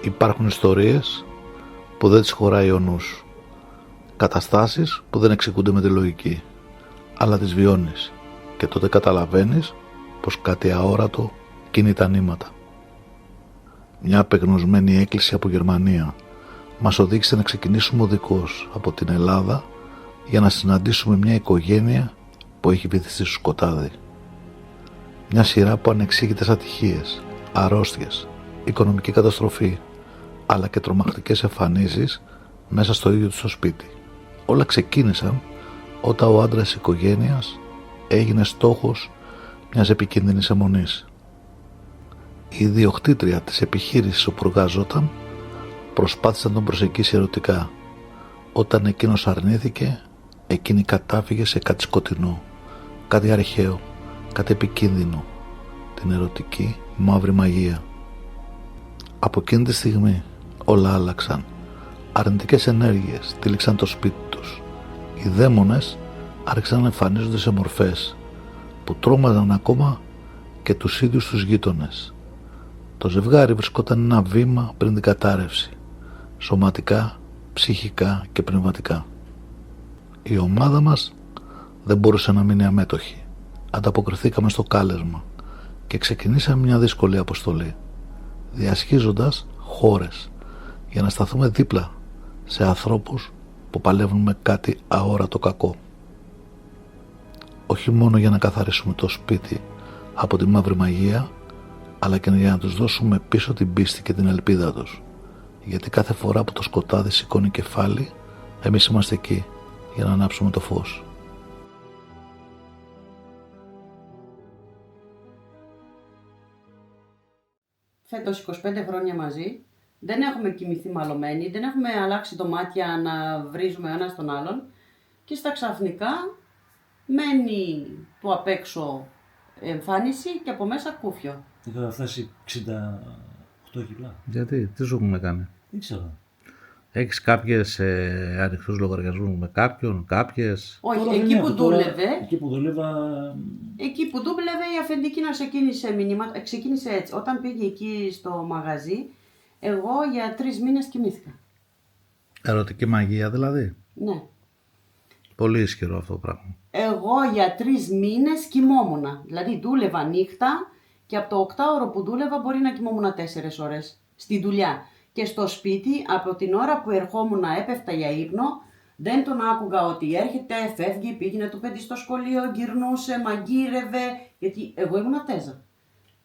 Υπάρχουν ιστορίες που δεν τις χωράει ο νους. Καταστάσεις που δεν εξηγούνται με τη λογική, αλλά τις βιώνεις και τότε καταλαβαίνεις πως κάτι αόρατο κινεί τα νήματα. Μια απεγνωσμένη έκκληση από Γερμανία μας οδήγησε να ξεκινήσουμε οδικώς από την Ελλάδα για να συναντήσουμε μια οικογένεια που έχει βυθιστεί στο σκοτάδι. Μια σειρά από ανεξήγητες ατυχίες, αρρώστιες, οικονομική καταστροφή, αλλά και τρομακτικές εμφανίσεις μέσα στο ίδιο του το σπίτι. Όλα ξεκίνησαν όταν ο άντρας της οικογένειας έγινε στόχος μιας επικίνδυνης αιμονής. Η ιδιοκτήτρια της επιχείρησης όπου εργαζόταν προσπάθησε να τον προσεγγίσει ερωτικά. Όταν εκείνος αρνήθηκε, εκείνη κατάφυγε σε κάτι σκοτεινό, κάτι αρχαίο, κάτι επικίνδυνο, την ερωτική μαύρη μαγεία. Από εκείνη τη στιγμή όλα άλλαξαν. Αρνητικές ενέργειες τύλιξαν το σπίτι τους. Οι δαίμονες άρχισαν να εμφανίζονται σε μορφές που τρόμαζαν ακόμα και τους ίδιους τους γείτονες. Το ζευγάρι βρισκόταν ένα βήμα πριν την κατάρρευση, σωματικά, ψυχικά και πνευματικά. Η ομάδα μας δεν μπορούσε να μείνει αμέτωχη. Ανταποκριθήκαμε στο κάλεσμα και ξεκινήσαμε μια δύσκολη αποστολή, διασχίζοντας χώρες για να σταθούμε δίπλα σε ανθρώπους που παλεύουν με κάτι αόρατο κακό. Όχι μόνο για να καθαρίσουμε το σπίτι από τη μαύρη μαγεία, αλλά και για να τους δώσουμε πίσω την πίστη και την ελπίδα τους. Γιατί κάθε φορά που το σκοτάδι σηκώνει κεφάλι, εμείς είμαστε εκεί για να ανάψουμε το φως. Φέτος 25 χρόνια μαζί, δεν έχουμε κοιμηθεί μαλωμένοι, δεν έχουμε αλλάξει δωμάτια να βρίζουμε ο ένας τον άλλον και στα ξαφνικά μένει του απ' έξω εμφάνιση και από μέσα κούφιο. Είχα φτάσει 68 κιλά. Γιατί, τι σου έχουμε κάνει? Δεν ξέρω. Έχεις κάποιες ανοιχτούς λογαριασμούς με κάποιον, κάποιες? Όχι, Τώρα εκεί δεν που έχω, τώρα, δούλευε, Εκεί που δούλευα η αφεντική να ξεκίνησε μηνύματα, ξεκίνησε έτσι. Όταν πήγε εκεί στο μαγαζί, εγώ για 3 μήνες κοιμήθηκα. Ερωτική μαγεία δηλαδή. Ναι. Πολύ ισχυρό αυτό το πράγμα. Εγώ για 3 μήνες κοιμόμουνα. Δηλαδή δούλευα νύχτα και από το 8ωρο που δούλευα μπορεί να κοιμόμουν 4 ώρες στη δουλειά. Και στο σπίτι από την ώρα που ερχόμουν έπεφτα για ύπνο, δεν τον άκουγα ότι έρχεται, φεύγει, πήγαινε το παιδί στο σχολείο, γυρνούσε, μαγείρευε, γιατί εγώ ήμουν τέζα.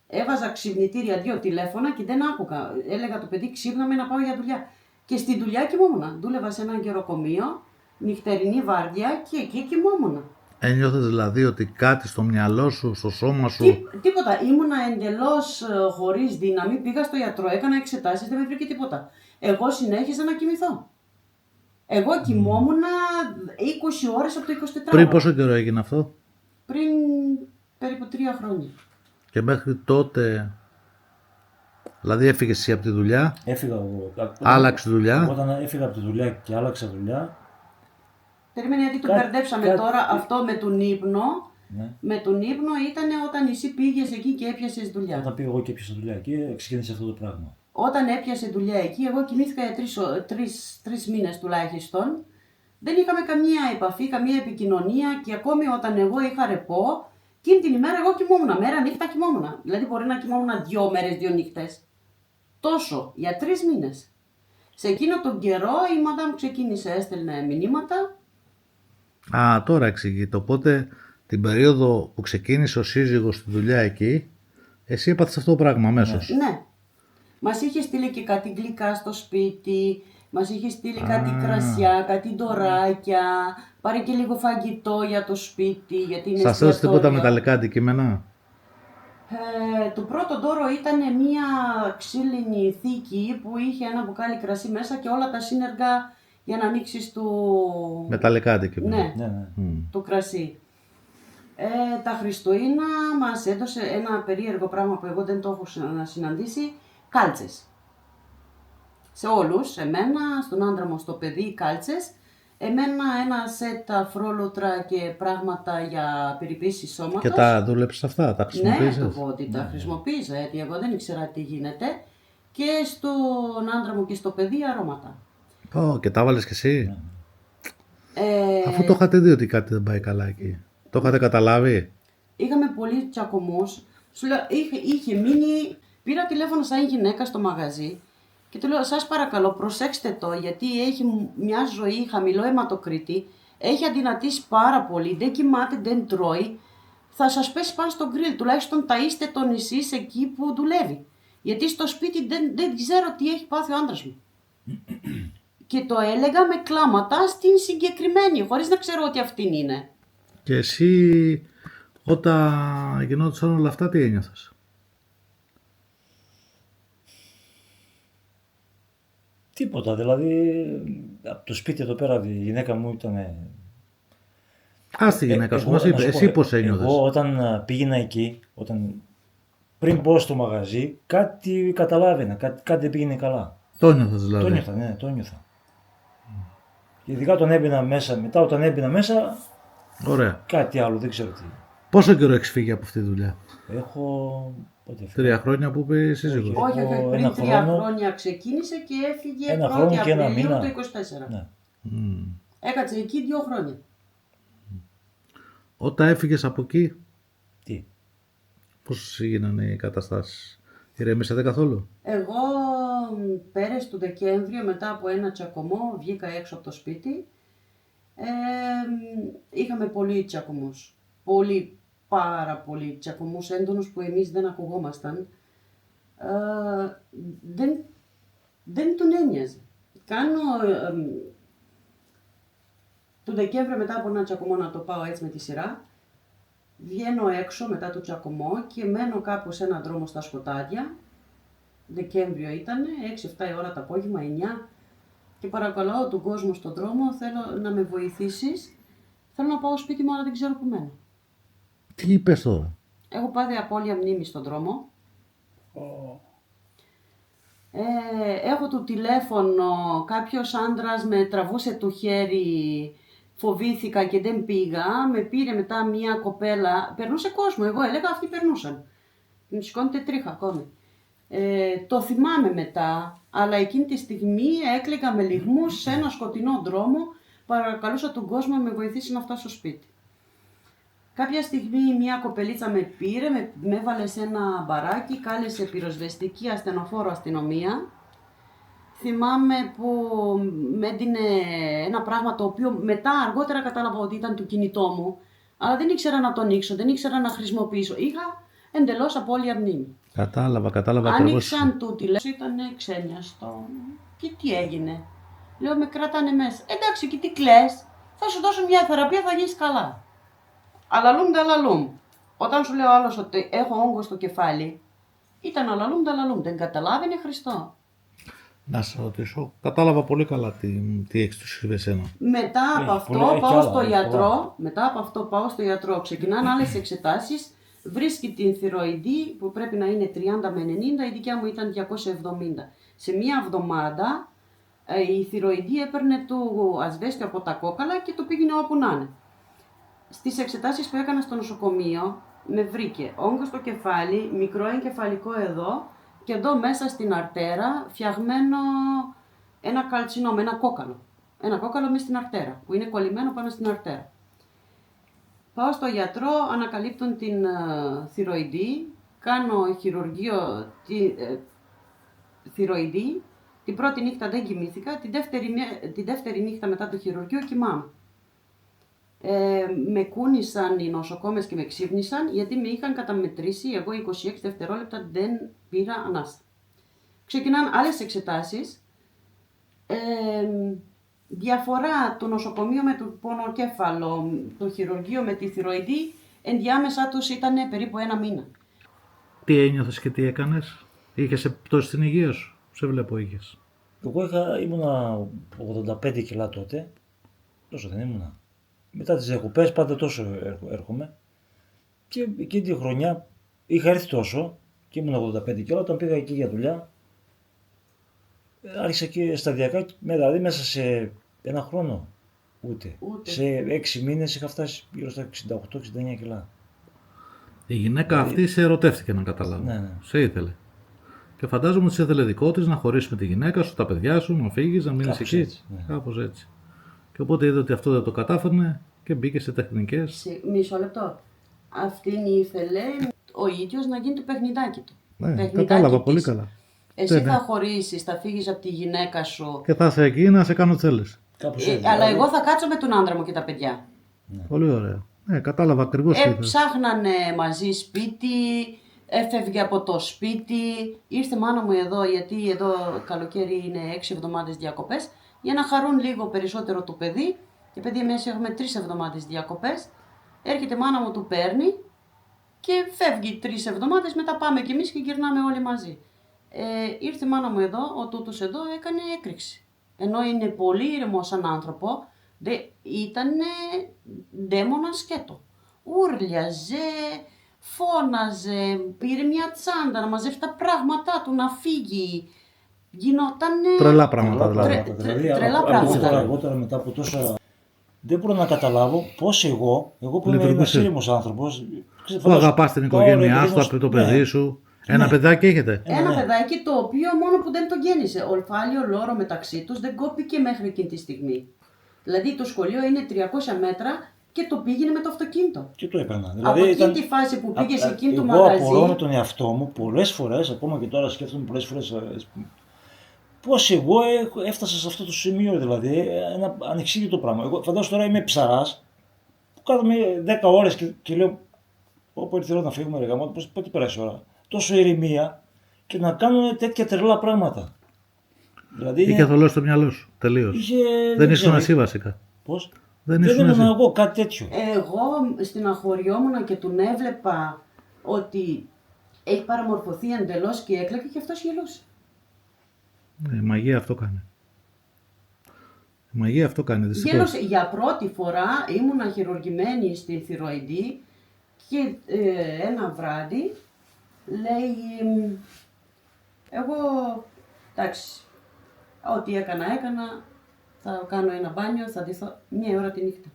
Έβαζα ξυπνητήρια 2 τηλέφωνα και δεν άκουγα. Έλεγα το παιδί ξύπναμε να πάω για δουλειά. Και στη δουλειά κοιμόμουν. Δούλευα σε ένα γεροκομείο, νυχτερινή βάρδια και εκεί κοιμόμουν. Ένιωθες δηλαδή ότι κάτι στο μυαλό σου, στο σώμα σου... Τίποτα. Ήμουνα εντελώς χωρίς δύναμη. Πήγα στο γιατρό, έκανα εξετάσεις, δεν με βρήκε τίποτα. Εγώ συνέχιζα να κοιμηθώ. Εγώ κοιμόμουν 20 ώρες από το 24ωρο. Πριν πόσο καιρό έγινε αυτό? Πριν περίπου 3 χρόνια. Και μέχρι τότε... Δηλαδή έφυγες εσύ από τη δουλειά, έφυγα εγώ. άλλαξε δουλειά. Όταν έφυγα από τη δουλειά και άλλαξα δουλειά. Περίμενε, γιατί το μπερδέψαμε τώρα αυτό με τον ύπνο. Ναι. Με τον ύπνο ήταν όταν εσύ πήγες εκεί και έπιασες δουλειά. Όταν πήγα εγώ και έπιασα δουλειά εκεί, ξεκίνησε αυτό το πράγμα. Όταν έπιασε δουλειά εκεί, εγώ κοιμήθηκα για 3 μήνες τουλάχιστον. Δεν είχαμε καμία επαφή, καμία επικοινωνία και ακόμη όταν εγώ είχα ρεπό, εκείνη την ημέρα εγώ κοιμόμουν. Μέρα νύχτα κοιμόμουν. Δηλαδή μπορεί να κοιμόμουν 2 μέρες, 2 νύχτες. Τόσο, για 3 μήνες. Σε εκείνο τον καιρό η μαντάμ ξεκίνησε, έστελνε μηνύματα. Α, τώρα εξηγείται. Οπότε την περίοδο που ξεκίνησε ο σύζυγος στη δουλειά εκεί, εσύ έπαθες αυτό το πράγμα αμέσως. Ναι. Μας είχε στείλει και κάτι γλυκά στο σπίτι, μας είχε στείλει κάτι κρασιά, κάτι ντοράκια, πάρε και λίγο φαγητό για το σπίτι, γιατί είναι Σας έδωσε τίποτα μεταλλικά αντικείμενα? Το πρώτο δώρο ήταν μια ξύλινη θήκη που είχε ένα μπουκάλι κρασί μέσα και όλα τα σύνεργα για να ανοίξεις του... Μεταλλικά αντικείμενα. Ναι, το κρασί. Τα Χριστούγεννα μας έδωσε ένα περίεργο πράγμα που εγώ δεν το έχω συναντήσει, κάλτσες. Σε όλους, εμένα, στον άντρα μου, στο παιδί, κάλτσες. Εμένα ένα σετ αφρόλουτρα και πράγματα για περιποίηση σώματος. Και τα δούλεψες αυτά, τα χρησιμοποίησες? Ναι, το πω ότι τα χρησιμοποίησα, γιατί εγώ δεν ήξερα τι γίνεται. και στον άντρα μου και στο παιδί αρώματα. Και τα βάλες κι εσύ. Αφού Ε, το είχατε δει ότι κάτι δεν πάει καλά εκεί. Το είχατε καταλάβει. Είχαμε πολλοί τσακωμούς. Σου λέω, είχε μείνει. Πήρα τηλέφωνο σαν γυναίκα στο μαγαζί και του λέω: σας παρακαλώ, προσέξτε το, γιατί έχει μια ζωή χαμηλό αιματοκρίτη. Έχει αδυνατήσει πάρα πολύ. Δεν κοιμάται, δεν τρώει. Θα σας πέσει πάνω στο γκριλ. Τουλάχιστον ταΐστε τον εσείς εκεί που δουλεύει. Γιατί στο σπίτι δεν ξέρω τι έχει πάθει ο άντρας μου. Και το έλεγα με κλάματα στην συγκεκριμένη, χωρίς να ξέρω ότι αυτήν είναι. Και εσύ όταν γινόντουσαν όλα αυτά τι ένιωθες? Τίποτα, δηλαδή από το σπίτι εδώ πέρα η γυναίκα μου ήταν. Ας τη γυναίκα σου, μας είπε, εσύ πώς ένιωθες? Εγώ όταν πήγαινα εκεί, πριν μπω στο μαγαζί, κάτι καταλάβαινα, κάτι δεν πήγαινε καλά. Το ένιωθες δηλαδή? Το νιώθα, ναι, το νιώθα. Και ειδικά όταν έμπαινα μέσα, μετά όταν έμπαινα μέσα, Ωραία. κάτι άλλο, δεν ξέρω τι. Πόσο καιρό έχεις φύγει από αυτή τη δουλειά? Έχω. Πότε έφυγα? 3 χρόνια που είπε η σύζυγος. Όχι, Εγώ πριν ένα 3 χρόνο- χρόνια ξεκίνησε και έφυγε Ένα 1η χρόνο και ένα Απριλίου μήνα. του 24. Ναι. Έκατσε εκεί 2 χρόνια. Όταν έφυγες από εκεί, Τι. πώς έγιναν οι καταστάσεις? Ηρέμησατε καθόλου? Εγώ πέρυσι του Δεκέμβριο, μετά από ένα τσακωμό, βγήκα έξω από το σπίτι. Είχαμε πολλοί τσακωμούς. Πάρα πολλοί τσακωμούς έντονους που εμείς δεν ακουγόμασταν. Δεν τον ένοιαζε. Του Δεκέμβριο μετά από ένα τσακωμό, να το πάω έτσι με τη σειρά, βγαίνω έξω μετά το τσακωμό και μένω κάπου σε έναν δρόμο στα σκοτάδια. Δεκέμβριο ήταν, 6-7 η ώρα το απόγευμα, 9, και παρακαλώ τον κόσμο στον δρόμο, θέλω να με βοηθήσεις. Θέλω να πάω σπίτι μου, αλλά δεν ξέρω που μένω. Τι είπες τώρα? Έχω πάθει απώλεια μνήμης στον δρόμο. Έχω το τηλέφωνο, κάποιος άντρας με τραβούσε το χέρι, φοβήθηκα και δεν πήγα. Με πήρε μετά μια κοπέλα, περνούσε κόσμο, εγώ έλεγα αυτοί περνούσαν. Μου σηκώνεται τρίχα ακόμη. Το θυμάμαι μετά, αλλά εκείνη τη στιγμή έκλαιγα με λυγμούς σε ένα σκοτεινό δρόμο, παρακαλούσα τον κόσμο να με βοηθήσει να φτάσω σπίτι. Κάποια στιγμή μια κοπελίτσα με πήρε, με έβαλε σε ένα μπαράκι, κάλεσε πυροσβεστική, ασθενοφόρο, αστυνομία. Θυμάμαι που με έδινε ένα πράγμα το οποίο μετά αργότερα κατάλαβα ότι ήταν το κινητό μου, αλλά δεν ήξερα να το ανοίξω, δεν ήξερα να χρησιμοποιήσω. Είχα εντελώς απώλεια μνήμη. Κατάλαβα ακριβώς. Άνοιξαν το τηλέφωνο, ήταν ξένιαστο. Και τι έγινε? Λέω, με κρατάνε μέσα. Εντάξει, και τι κλαις? Θα σου δώσω μια θεραπεία, θα γίνεις καλά. Αλαλούμ τα αλαλούμ. Όταν σου λέει ο άλλος ότι έχω όγκο στο κεφάλι, ήταν αλαλούμ τα αλαλούμ. Δεν καταλάβαινε Χριστό. Να σε ρωτήσω, κατάλαβα πολύ καλά τι έχεις του συμβεί εσένα. Μετά από αυτό έχει πάω άλλα, στο έχει γιατρό. πολλά. Μετά από αυτό πάω στο γιατρό. Ξεκινάνε άλλες εξετάσεις. Βρίσκει την θηροειδή που πρέπει να είναι 30 με 90, η δικιά μου ήταν 270. Σε μία εβδομάδα η θηροειδή έπαιρνε το ασβέστιο από τα κόκαλα και το πήγαινε όπου να είναι. Στις εξετάσεις που έκανα στο νοσοκομείο με βρήκε όγκο στο κεφάλι, μικρό εγκεφαλικό εδώ και εδώ μέσα στην αρτέρα φτιαγμένο ένα καλτσινό, ένα κόκαλο. Ένα κόκαλο μέσα στην αρτέρα που είναι κολλημένο πάνω στην αρτέρα. Πάω στο γιατρό, ανακαλύπτουν την θηροειδή, κάνω χειρουργείο θηροειδή. Την πρώτη νύχτα δεν κοιμήθηκα, τη δεύτερη νύχτα μετά το χειρουργείο κοιμάμαι. Με κούνησαν οι νοσοκόμες και με ξύπνησαν γιατί με είχαν καταμετρήσει, εγώ 26 δευτερόλεπτα δεν πήρα ανάσα. Ξεκινάνε άλλες εξετάσεις. Διαφορά του νοσοκομείου με το πονοκέφαλο, το χειρουργείο με τη θηροειδή, ενδιάμεσα τους ήταν περίπου 1 μήνα. Τι ένιωθες και τι έκανες? Είχες επιπτώσει στην υγεία σου? Σε βλέπω είχες. Εγώ ήμουνα 85 κιλά τότε, τόσο δεν ήμουνα. Μετά τις διακοπές πάντα τόσο έρχομαι και εκείνη τη χρονιά είχα έρθει τόσο και ήμουν 85 κιλά. Όταν πήγα εκεί για δουλειά άρχισα και σταδιακά, δηλαδή μέσα σε ένα χρόνο ούτε. Σε 6 μήνες είχα φτάσει γύρω στα 68-69 κιλά. Η γυναίκα αυτή σε ερωτεύτηκε, να καταλάβω. Ναι. Σε ήθελε. Και φαντάζομαι ότι ήθελε δικό της να χωρίσει με τη γυναίκα σου, τα παιδιά σου, να φύγεις, να μείνεις Κάπως εκεί. έτσι, ναι. Κάπως έτσι. Και οπότε είδε ότι αυτό δεν το κατάφερνε και μπήκε σε τεχνικές. Μισό λεπτό. Αυτήν ήθελε ο ίδιος να γίνει το παιχνιδάκι του. Ναι, Παιχνιδάκι κατάλαβα της. πολύ καλά. Εσύ Ναι, ναι. θα χωρίσεις, θα φύγεις από τη γυναίκα σου. Και θα είσαι εκεί να σε κάνω τσέλες. Κάπως έτσι. Αλλά δηλαδή. εγώ θα κάτσω με τον άντρα μου και τα παιδιά. Πολύ ωραία. Ναι, κατάλαβα ακριβώς τι ήθελες. Ψάχνανε μαζί σπίτι, έφευγε από το σπίτι, ήρθε η μάνα μου εδώ, γιατί εδώ καλοκαίρι είναι 6 εβδομάδες διακοπές, για να χαρούν λίγο περισσότερο το παιδί. Και παιδί εμείς έχουμε 3 εβδομάδες διακοπές. Έρχεται η μάνα μου, του παίρνει και φεύγει 3 εβδομάδες, μετά πάμε κι εμείς και γυρνάμε όλοι μαζί. Ήρθε η μάνα μου εδώ, ο τούτος εδώ έκανε έκρηξη. Ενώ είναι πολύ ήρεμο σαν άνθρωπο, ήταν ντέμονα σκέτο. Ούρλιαζε, φώναζε, πήρε μια τσάντα να μαζεύει τα πράγματά του, να φύγει. Γινότανε... Τρελά πράγματα δηλαδή. Τρελά Από πράγματα. εγώ τώρα μετά από τόσα. Δεν μπορώ να καταλάβω πώς εγώ που είμαι Λειτουργούσε. ένας ήρεμος άνθρωπος. Που αγαπάς την οικογένειά σου, το παιδί σου. Ένα παιδάκι έχετε. Ένα ναι. παιδάκι το οποίο μόνο που δεν το γέννησε. Ολφάλιο λόρο μεταξύ τους δεν κόπηκε μέχρι εκείνη τη στιγμή. Δηλαδή το σχολείο είναι 300 μέτρα και το πήγαινε με το αυτοκίνητο. Και το έκανα. Από εκείνη τη φάση που πήγε σε εκείνη το μαγαζί. Εγώ απορώ με τον εαυτό μου πολλές φορές, ακόμα και τώρα σκέφτομαι πολλές φορές, πώς εγώ έφτασα σε αυτό το σημείο, δηλαδή, ένα ανεξήγητο πράγμα. Εγώ φαντάζομαι τώρα είμαι ψαράς, που κάθομαι 10 ώρες και λέω, όπου ήρθε η ώρα να φύγουμε, ρε γαμώτο, πότε περάσει η ώρα. Τόσο ηρεμία και να κάνουν τέτοια τρελά πράγματα. Δηλαδή, Είχε θολώσει το μυαλό σου. Τελείως. Δεν ήσουν εσύ βασικά. Πώς? Δεν Δεν ήσουν ήμουν εσύ. εγώ κάτι τέτοιο. Εγώ στεναχωριόμουν και τον έβλεπα ότι έχει παραμορφωθεί εντελώς και έκλαιγε και αυτός γελούσε. Ναι, η μαγεία αυτό κάνει. Η μαγεία αυτό κάνει, δυστυχώς. Γέλωσε. Για πρώτη φορά ήμουνα χειρουργημένη στη θηροειδή και ένα βράδυ λέει εγώ εντάξει, ό,τι έκανα, θα κάνω ένα μπάνιο, θα ντυθώ, 1 ώρα τη νύχτα.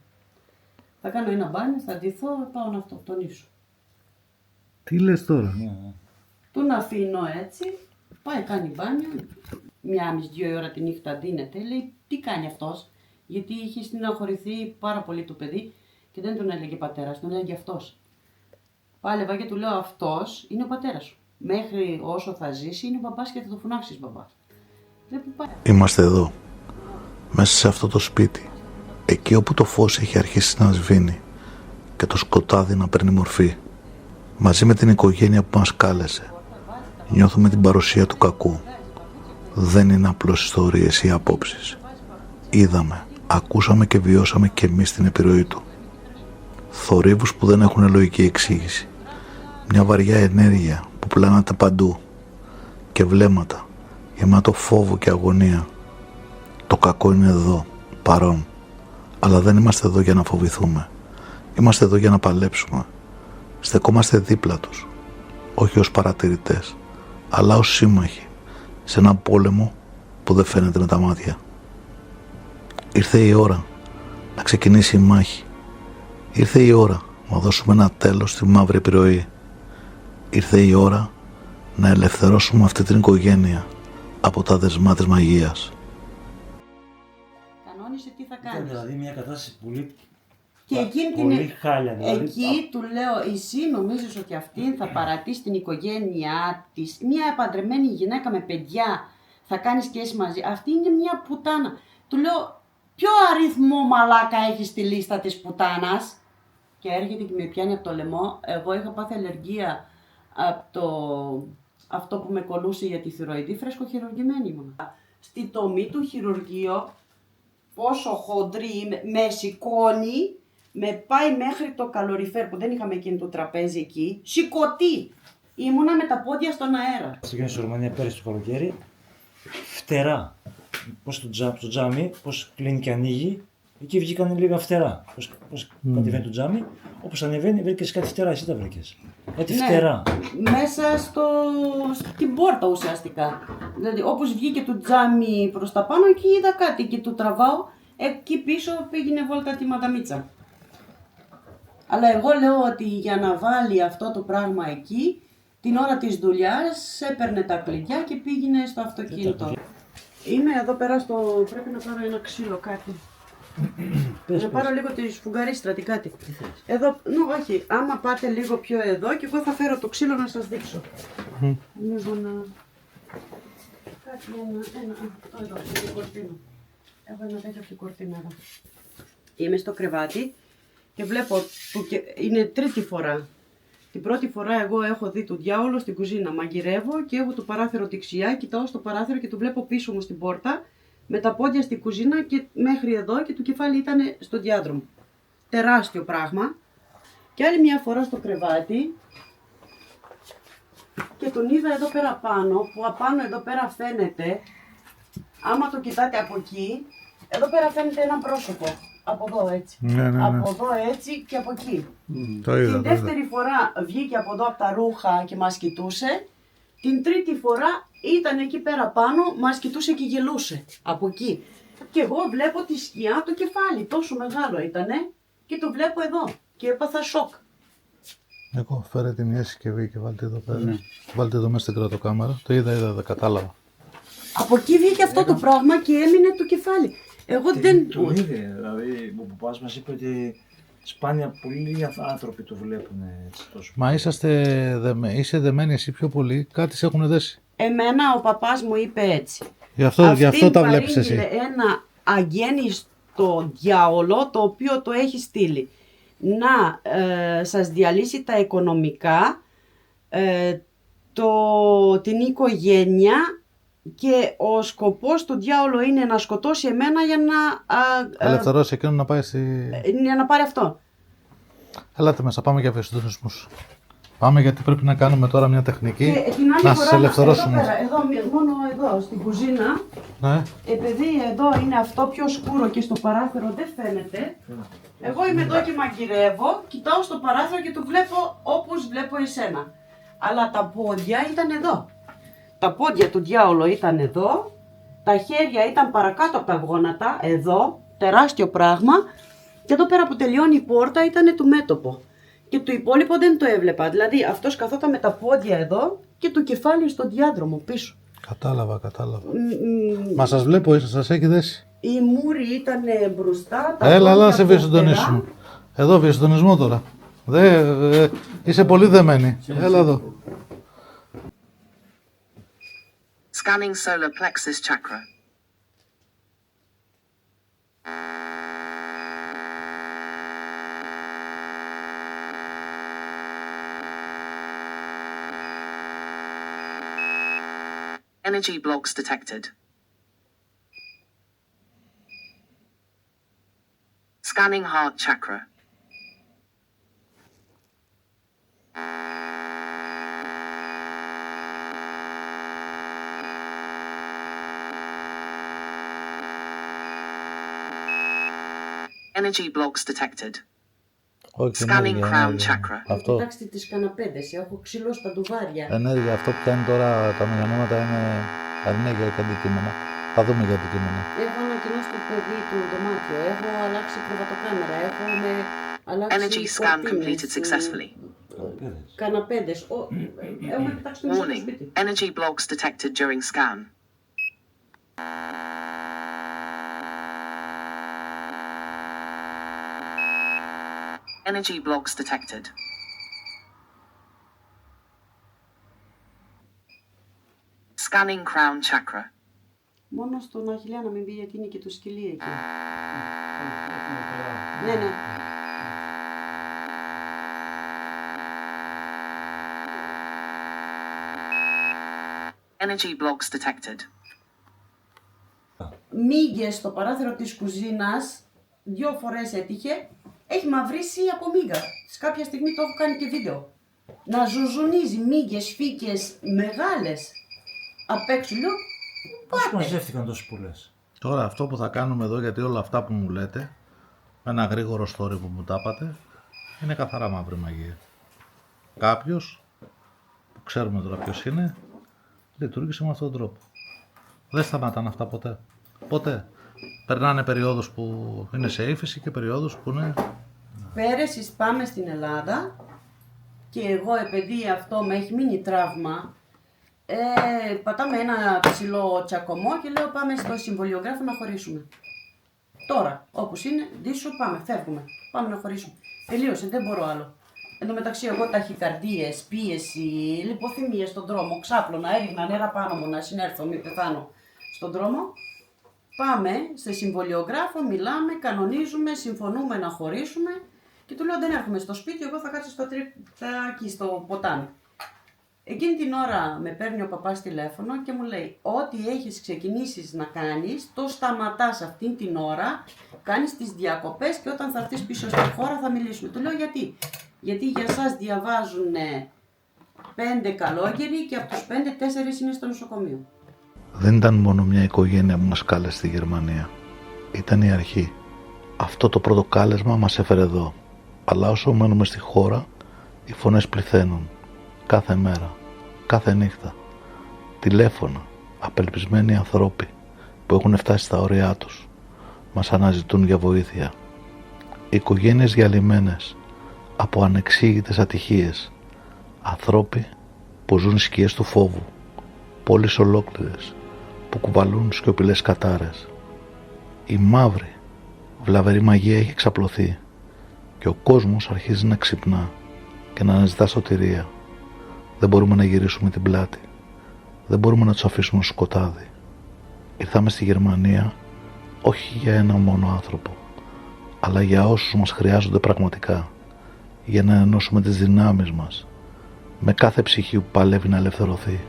Θα κάνω ένα μπάνιο, θα ντυθώ, πάω να αυτοκτονήσω. Τι λες τώρα. Τον αφήνω έτσι, πάει κάνει μπάνιο, 1,5-2 ώρα τη νύχτα ντύνεται, λέει τι κάνει αυτός, γιατί είχε στεναχωρηθεί πάρα πολύ το παιδί και δεν τον έλεγε πατέρας, τον έλεγε αυτός. Πάλευα και του λέω αυτός είναι ο πατέρας σου. Μέχρι όσο θα ζήσει είναι ο μπαμπάς και θα το φωνάξεις μπαμπάς. Είμαστε εδώ, μέσα σε αυτό το σπίτι, εκεί όπου το φως έχει αρχίσει να σβήνει και το σκοτάδι να παίρνει μορφή. Μαζί με την οικογένεια που μας κάλεσε, νιώθουμε την παρουσία του κακού. Δεν είναι απλώς ιστορίες ή απόψεις. Είδαμε, ακούσαμε και βιώσαμε κι εμείς την επιρροή του. Θορύβους που δεν έχουν λογική εξήγηση. Μια βαριά ενέργεια που πλάναται παντού. Και βλέμματα γεμάτο φόβο και αγωνία. Το κακό είναι εδώ, παρόν. Αλλά δεν είμαστε εδώ για να φοβηθούμε. Είμαστε εδώ για να παλέψουμε. Στεκόμαστε δίπλα τους. Όχι ως παρατηρητές, αλλά ως σύμμαχοι. Σε έναν πόλεμο που δεν φαίνεται με τα μάτια. Ήρθε η ώρα να ξεκινήσει η μάχη. Ήρθε η ώρα να δώσουμε ένα τέλος στη μαύρη επιρροή. Ήρθε η ώρα να ελευθερώσουμε αυτή την οικογένεια από τα δεσμά της μαγείας. Κανόνισε τι θα Ήταν κάνεις. δηλαδή μια κατάσταση πολύ, Και εκείνη πολύ χάλια. Δηλαδή. εκεί του λέω, εσύ νομίζεις ότι αυτή θα παρατήσει την οικογένειά της, μια παντρεμένη γυναίκα με παιδιά, θα κάνει σχέση μαζί. Αυτή είναι μια πουτάνα. Του λέω, ποιο αριθμό μαλάκα έχει στη λίστα της πουτάνας? Και έρχεται και με πιάνει από το λαιμό. Εγώ είχα πάθει αλλεργία από αυτό που με κολούσε για τη θηροειδή, φρέσκοχειρουργημένη ήμουν. Στη τομή του χειρουργείο, πόσο χοντρή είμαι, με σηκώνει, με πάει μέχρι το καλοριφέρ που δεν είχαμε εκείνο το τραπέζι εκεί, σηκωτή. Ήμουνα με τα πόδια στον αέρα. Στο στη Ρουμανία πέρυσι το καλοκαίρι, φτερά. Πώς στο τζάμι, πώς κλείνει και ανοίγει, εκεί βγήκαν λίγα φτερά. Πώς κατεβαίνει το τζάμι, όπως ανεβαίνει, βρήκες κάτι φτερά, εσύ τα βρήκες. Κάτι φτερά. Μέσα στην πόρτα ουσιαστικά. Δηλαδή όπως βγήκε το τζάμι προς τα πάνω, εκεί είδα κάτι και το τραβάω, εκεί πίσω πήγαινε βόλτα τη μανταμίτσα. Αλλά εγώ λέω ότι για να βάλει αυτό το πράγμα εκεί, Την ώρα της δουλειάς έπαιρνε τα κλειδιά και πήγαινε στο αυτοκίνητο. Είμαι εδώ πέρα στο... πρέπει να πάρω ένα ξύλο κάτι. Να πάρω λίγο τη σφουγγαρίστρα, κάτι. Εδώ, όχι, άμα πάτε λίγο πιο εδώ και εγώ θα φέρω το ξύλο να σας δείξω. Λίγο να... Κάτι, εδώ, στην κορτίνα. Έχω ένα τέτοιο από την κορτίνα εδώ. Είμαι στο κρεβάτι και βλέπω, είναι τρίτη φορά. Την πρώτη φορά εγώ έχω δει τον διάολο στην κουζίνα, μαγειρεύω και έχω το παράθυρο δεξιά, κοιτάω στο παράθυρο και το βλέπω πίσω μου στην πόρτα, με τα πόδια στην κουζίνα και μέχρι εδώ και το κεφάλι ήταν στο διάδρομο. Τεράστιο πράγμα. Και άλλη μια φορά στο κρεβάτι και τον είδα εδώ πέρα πάνω, που απάνω εδώ πέρα φαίνεται, άμα το κοιτάτε από εκεί, εδώ πέρα φαίνεται ένα πρόσωπο. Από εδώ έτσι. Ναι. Από εδώ έτσι και από εκεί. Το είδα. Την δεύτερη φορά βγήκε από εδώ από τα ρούχα και μας κοιτούσε. Την τρίτη φορά ήταν εκεί πέρα πάνω, μας κοιτούσε και γελούσε. Από εκεί. Και εγώ βλέπω τη σκιά, το κεφάλι, τόσο μεγάλο ήτανε και το βλέπω εδώ. Και έπαθα σοκ. Εγώ φέρε τη μια συσκευή και βάλτε εδώ πέρα. Βάλτε εδώ μέσα στην κρατοκάμερα. Το είδα, κατάλαβα. Από εκεί βγήκε αυτό το πράγμα και έμεινε το κεφάλι. Εγώ δεν... Το είδε, δηλαδή ο παπάς μας είπε ότι σπάνια πολλοί άνθρωποι το βλέπουν έτσι τόσο. Μα είσαι δεμένη εσύ πιο πολύ, κάτι σε έχουν δέσει. Εμένα ο παπάς μου είπε έτσι. Γι' αυτό τα βλέπεις εσύ. Ένα αγέννηστο διάολο το οποίο το έχει στείλει να σας διαλύσει τα οικονομικά, την οικογένεια και ο σκοπός του διάολου είναι να σκοτώσει εμένα για να... Ελευθερώσει εκείνον να πάει για να πάρει αυτό. Ελάτε μέσα, πάμε για βιοσυντονισμούς. Πάμε γιατί πρέπει να κάνουμε τώρα μια τεχνική Και την άλλη να φορά, σας ελευθερώσουμε. μόνο εδώ στην κουζίνα, Ναι. επειδή εδώ είναι αυτό πιο σκούρο και στο παράθυρο δεν φαίνεται, εγώ είμαι εδώ και μαγειρεύω, κοιτάω στο παράθυρο και το βλέπω όπως βλέπω εσένα. Αλλά τα πόδια ήταν εδώ. Τα πόδια του διάολου ήταν εδώ, τα χέρια ήταν παρακάτω από τα γόνατα, εδώ, τεράστιο πράγμα, και εδώ πέρα που τελειώνει η πόρτα ήταν το μέτωπο. Και το υπόλοιπο δεν το έβλεπα, δηλαδή αυτός καθόταν με τα πόδια εδώ και το κεφάλι στο διάδρομο πίσω. Κατάλαβα. Μα σας βλέπω, σας έχει δέσει. Η μούρη ήταν μπροστά, τα Έλα, πόδια σε βιοσυντονίσουμε. Εδώ βιοσυντονισμό τώρα. Είσαι πολύ δεμένη. Έλα εδώ. Scanning solar plexus chakra. Energy blocks detected. Scanning heart chakra. Energy blocks detected. Όχι, Scanning ενέργεια, crown ενέργεια. chakra. Αυτό, Κοιτάξτε τις καναπέδες, έχω ξύλο στα ντουβάρια. ενέργεια, αυτό που κάνει τώρα τα μηχανήματα είναι ενέργεια και αντικείμενα. Θα δούμε για αντικείμενα. Έχω ανακοινώσει το παιδί του δωμάτιο, έχω αλλάξει κρεβατοκάμερα, έχω αλλάξει Energy scan κορτίνες, completed successfully. καναπέδες. Έχουμε κοιτάξει το μισό το Warning. σπίτι. Energy blocks detected during scan. Energy blocks detected. Scanning crown chakra. Μόνο στον Αχιλλέα να μην πει γιατί είναι και το σκυλί εκεί. Ναι. Energy blocks detected. Μύγες στο παράθυρο της κουζίνας, 2 φορές έτυχε, έχει μαυρίσει από μύγα. Σε κάποια στιγμή το έχω κάνει και βίντεο. Να ζουζουνίζει μύγες, φύκες μεγάλες απ' έξω. Λέω, Πώς πάτε. μαζεύτηκαν τόσες πολλές. Τώρα αυτό που θα κάνουμε εδώ, γιατί όλα αυτά που μου λέτε, με ένα γρήγορο story που μου τα είπατε, είναι καθαρά μαύρη μαγεία. Κάποιος, που ξέρουμε τώρα ποιος είναι, λειτουργήσε με αυτόν τον τρόπο. Δεν σταματάνε αυτά ποτέ. Ποτέ. Περνάνε περιόδους που είναι σε ύφεση και περιόδους που είναι... Πέρυσι πάμε στην Ελλάδα και εγώ επειδή αυτό με έχει μείνει τραύμα, πατάμε ένα ψηλό τσακωμό και λέω πάμε στο συμβολιογράφο να χωρίσουμε. Τώρα, όπως είναι, ντύσου, πάμε, φεύγουμε, πάμε να χωρίσουμε. Τελείωσε, δεν μπορώ άλλο. Εν τω μεταξύ, εγώ ταχυκαρδίες, πίεση, λιποθυμίες στον δρόμο, ξάπλωνα, έριχνα νερά πάνω μου να συνέρθω, μην πεθάνω στον δρόμο. Πάμε σε συμβολιογράφο, μιλάμε, κανονίζουμε, συμφωνούμε να χωρίσουμε και του λέω δεν έρχομαι στο σπίτι, εγώ θα κάτσω εκεί στο ποτάμι. Εκείνη την ώρα με παίρνει ο παπάς τηλέφωνο και μου λέει ό,τι έχεις ξεκινήσεις να κάνεις, το σταματάς αυτήν την ώρα, κάνεις τις διακοπές και όταν θα έρθεις πίσω στη χώρα θα μιλήσουμε. Του λέω γιατί. Γιατί για σας διαβάζουν 5 καλόγεροι και από τους 5, 4 είναι στο νοσοκομείο. Δεν ήταν μόνο μια οικογένεια που μας κάλεσε στη Γερμανία. Ήταν η αρχή. Αυτό το πρώτο κάλεσμα μας έφερε εδώ. Αλλά όσο μένουμε στη χώρα, οι φωνές πληθαίνουν. Κάθε μέρα, κάθε νύχτα. Τηλέφωνα, απελπισμένοι ανθρώποι που έχουν φτάσει στα όρια τους. Μας αναζητούν για βοήθεια. Οικογένειες διαλυμένες από ανεξήγητες ατυχίες. Ανθρώποι που ζουν σκιές του φόβου. Πόλεις ολόκληρες που κουβαλούν σιωπηλές κατάρες. Η μαύρη, βλαβερή μαγεία έχει εξαπλωθεί και ο κόσμος αρχίζει να ξυπνά και να αναζητά σωτηρία. Δεν μπορούμε να γυρίσουμε την πλάτη. Δεν μπορούμε να τους αφήσουμε στο σκοτάδι. Ήρθαμε στη Γερμανία όχι για ένα μόνο άνθρωπο, αλλά για όσους μας χρειάζονται πραγματικά, για να ενώσουμε τις δυνάμεις μας με κάθε ψυχή που παλεύει να ελευθερωθεί,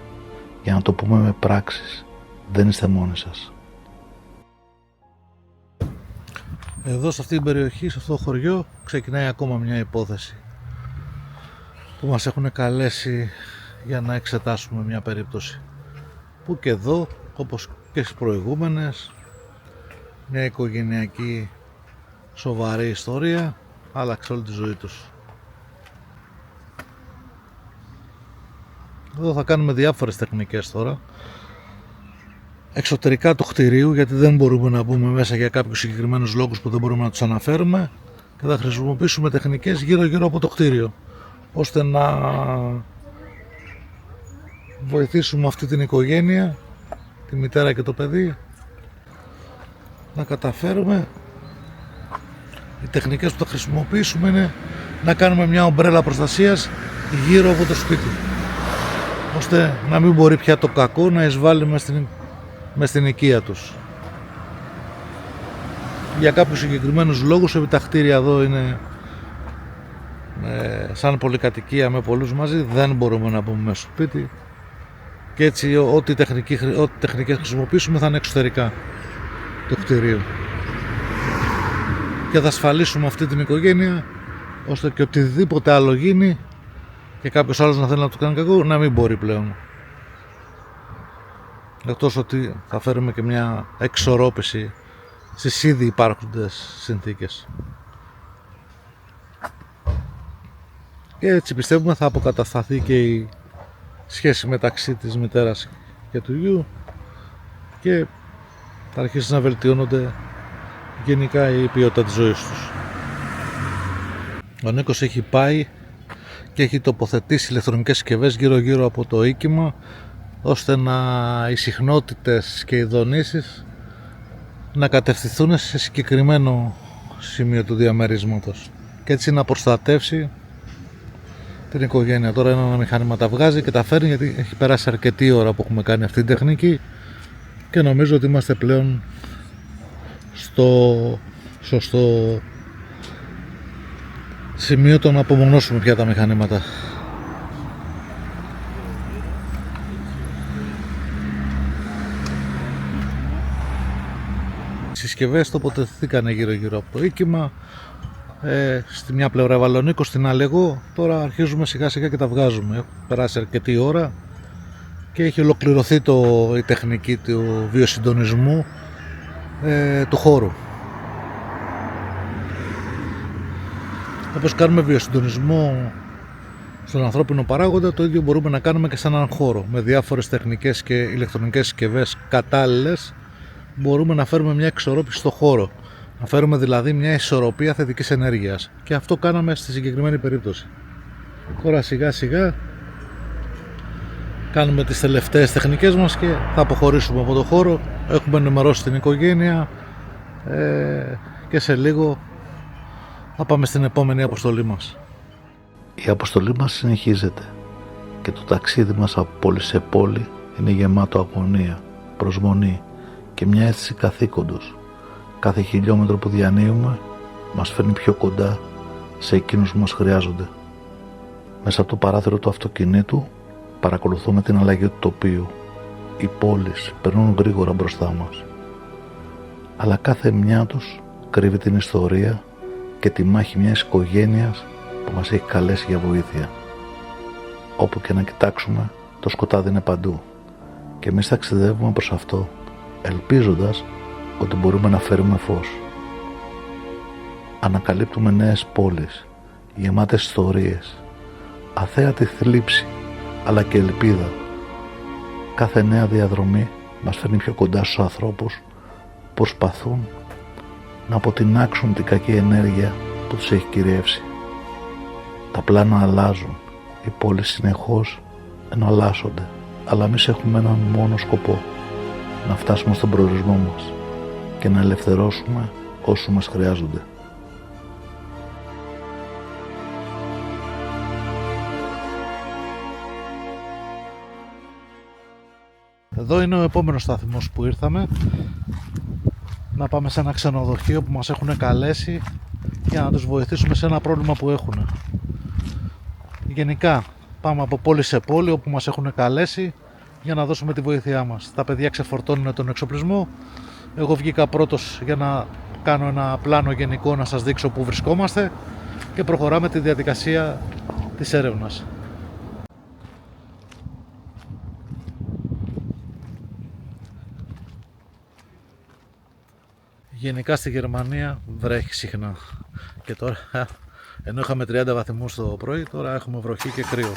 για να το πούμε με πράξεις. Δεν είστε μόνοι σας. Εδώ σε αυτή την περιοχή, σε αυτό το χωριό, ξεκινάει ακόμα μια υπόθεση που μας έχουν καλέσει για να εξετάσουμε μια περίπτωση που και εδώ, όπως και στις προηγούμενες, μια οικογενειακή σοβαρή ιστορία άλλαξε όλη τη ζωή τους. Εδώ θα κάνουμε διάφορες τεχνικές τώρα εξωτερικά του κτηρίου, γιατί δεν μπορούμε να μπούμε μέσα για κάποιους συγκεκριμένους λόγους που δεν μπορούμε να τους αναφέρουμε, και θα χρησιμοποιήσουμε τεχνικές γύρω από το κτίριο ώστε να βοηθήσουμε αυτή την οικογένεια, τη μητέρα και το παιδί, να καταφέρουμε. Οι τεχνικές που θα χρησιμοποιήσουμε είναι να κάνουμε μια ομπρέλα προστασίας γύρω από το σπίτι, ώστε να μην μπορεί πια το κακό να εισβάλλει μες στην οικία τους. Για κάποιους συγκεκριμένους λόγους, επειδή τα κτίρια εδώ είναι σαν πολυκατοικία με πολλούς μαζί, δεν μπορούμε να μπούμε μέσα στο σπίτι και έτσι ό,τι τεχνικές χρησιμοποιήσουμε θα είναι εξωτερικά του κτηρίου και θα ασφαλίσουμε αυτή την οικογένεια ώστε και οτιδήποτε άλλο γίνει και κάποιος άλλος να θέλει να του κάνει κακό να μην μπορεί πλέον. Εκτός ότι θα φέρουμε και μια εξορρόπηση στις ήδη υπάρχοντες συνθήκες. Και έτσι πιστεύουμε θα αποκατασταθεί και η σχέση μεταξύ της μητέρας και του γιου και θα αρχίσει να βελτιώνονται γενικά η ποιότητα της ζωής τους. Ο Νίκος έχει πάει και έχει τοποθετήσει ηλεκτρονικές συσκευές γύρω από το οίκημα, ώστε οι συχνότητες και οι δονήσεις να κατευθυνθούν σε συγκεκριμένο σημείο του διαμερίσματος και έτσι να προστατεύσει την οικογένεια. Τώρα ένα μηχάνημα τα βγάζει και τα φέρνει, γιατί έχει περάσει αρκετή ώρα που έχουμε κάνει αυτή την τεχνική και νομίζω ότι είμαστε πλέον στο σωστό σημείο το να απομονώσουμε πια τα μηχανήματα. Οι συσκευές τοποθετηθήκαν γύρω από το οίκημα, στη μια πλευρά έβαλε ο Νίκος, στην άλλη εγώ. Τώρα αρχίζουμε σιγά σιγά και τα βγάζουμε. Έχει περάσει αρκετή ώρα και έχει ολοκληρωθεί η τεχνική του βιοσυντονισμού του χώρου. Όπως κάνουμε βιοσυντονισμό στον ανθρώπινο παράγοντα, το ίδιο μπορούμε να κάνουμε και σε έναν χώρο. Με διάφορες τεχνικές και ηλεκτρονικές συσκευές κατάλληλες μπορούμε να φέρουμε μια εξορρόπηση στο χώρο. Να φέρουμε δηλαδή μια ισορροπία θετικής ενέργειας. Και αυτό κάναμε στη συγκεκριμένη περίπτωση. Τώρα σιγά σιγά κάνουμε τις τελευταίες τεχνικές μας και θα αποχωρήσουμε από το χώρο. Έχουμε ενημερώσει την οικογένεια και σε λίγο θα πάμε στην επόμενη αποστολή μας. Η αποστολή μας συνεχίζεται και το ταξίδι μας από πόλη σε πόλη είναι γεμάτο αγωνία, προσμονή και μια αίσθηση καθήκοντος. Κάθε χιλιόμετρο που διανύουμε μας φέρνει πιο κοντά σε εκείνους που μας χρειάζονται. Μέσα από το παράθυρο του αυτοκινήτου παρακολουθούμε την αλλαγή του τοπίου. Οι πόλεις περνούν γρήγορα μπροστά μας. Αλλά κάθε μια τους κρύβει την ιστορία και τη μάχη μιας οικογένειας που μας έχει καλέσει για βοήθεια. Όπου και να κοιτάξουμε, το σκοτάδι είναι παντού και εμείς ταξιδεύουμε προς αυτό, ελπίζοντας ότι μπορούμε να φέρουμε φως. Ανακαλύπτουμε νέες πόλεις, γεμάτες ιστορίες, αθέατη θλίψη, αλλά και ελπίδα. Κάθε νέα διαδρομή μας φέρνει πιο κοντά στους ανθρώπους που προσπαθούν να αποτινάξουν την κακή ενέργεια που τους έχει κυριεύσει. Τα πλάνα αλλάζουν, οι πόλεις συνεχώς εναλλάσσονται, αλλά εμείς έχουμε έναν μόνο σκοπό, να φτάσουμε στον προορισμό μας και να ελευθερώσουμε όσους μας χρειάζονται. Εδώ είναι ο επόμενος σταθμός που ήρθαμε. Να πάμε σε ένα ξενοδοχείο που μας έχουν καλέσει για να τους βοηθήσουμε σε ένα πρόβλημα που έχουν. Γενικά πάμε από πόλη σε πόλη όπου μας έχουν καλέσει για να δώσουμε τη βοήθειά μας. Τα παιδιά ξεφορτώνουν τον εξοπλισμό. Εγώ βγήκα πρώτος για να κάνω ένα πλάνο γενικό, να σας δείξω πού βρισκόμαστε και προχωράμε τη διαδικασία της έρευνας. Γενικά στη Γερμανία βρέχει συχνά και τώρα, ενώ είχαμε 30 βαθμούς το πρωί, τώρα έχουμε βροχή και κρύο.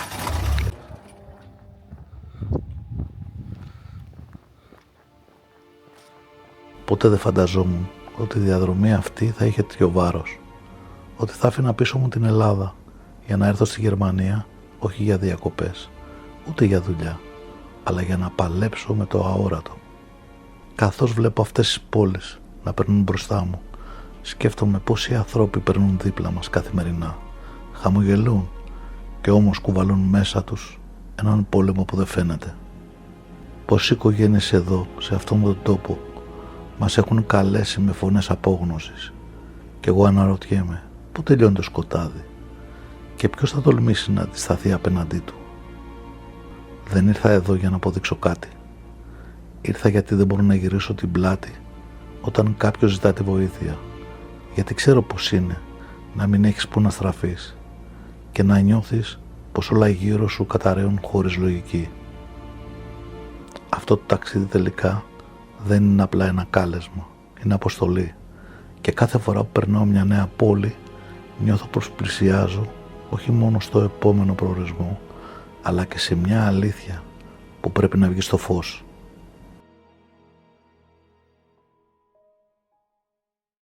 Ποτέ δεν φανταζόμουν ότι η διαδρομή αυτή θα είχε τέτοιο βάρος, ότι θα άφηνα πίσω μου την Ελλάδα για να έρθω στη Γερμανία, όχι για διακοπές, ούτε για δουλειά, αλλά για να παλέψω με το αόρατο. Καθώς βλέπω αυτές τις πόλεις να περνούν μπροστά μου, σκέφτομαι πόσοι άνθρωποι περνούν δίπλα μας καθημερινά, χαμογελούν και όμως κουβαλούν μέσα τους έναν πόλεμο που δεν φαίνεται. Πόσοι οικογένειες εδώ, σε αυτόν τον τόπο, μας έχουν καλέσει με φωνές απόγνωσης και εγώ αναρωτιέμαι πού τελειώνει το σκοτάδι και ποιος θα τολμήσει να αντισταθεί απέναντί του. Δεν ήρθα εδώ για να αποδείξω κάτι. Ήρθα γιατί δεν μπορώ να γυρίσω την πλάτη όταν κάποιος ζητά τη βοήθεια, γιατί ξέρω πως είναι να μην έχεις που να στραφείς και να νιώθεις πως όλα γύρω σου καταραίουν χωρίς λογική. Αυτό το ταξίδι τελικά δεν είναι απλά ένα κάλεσμα, είναι αποστολή και κάθε φορά που περνάω μια νέα πόλη νιώθω πως πλησιάζω όχι μόνο στο επόμενο προορισμό, αλλά και σε μια αλήθεια που πρέπει να βγει στο φως.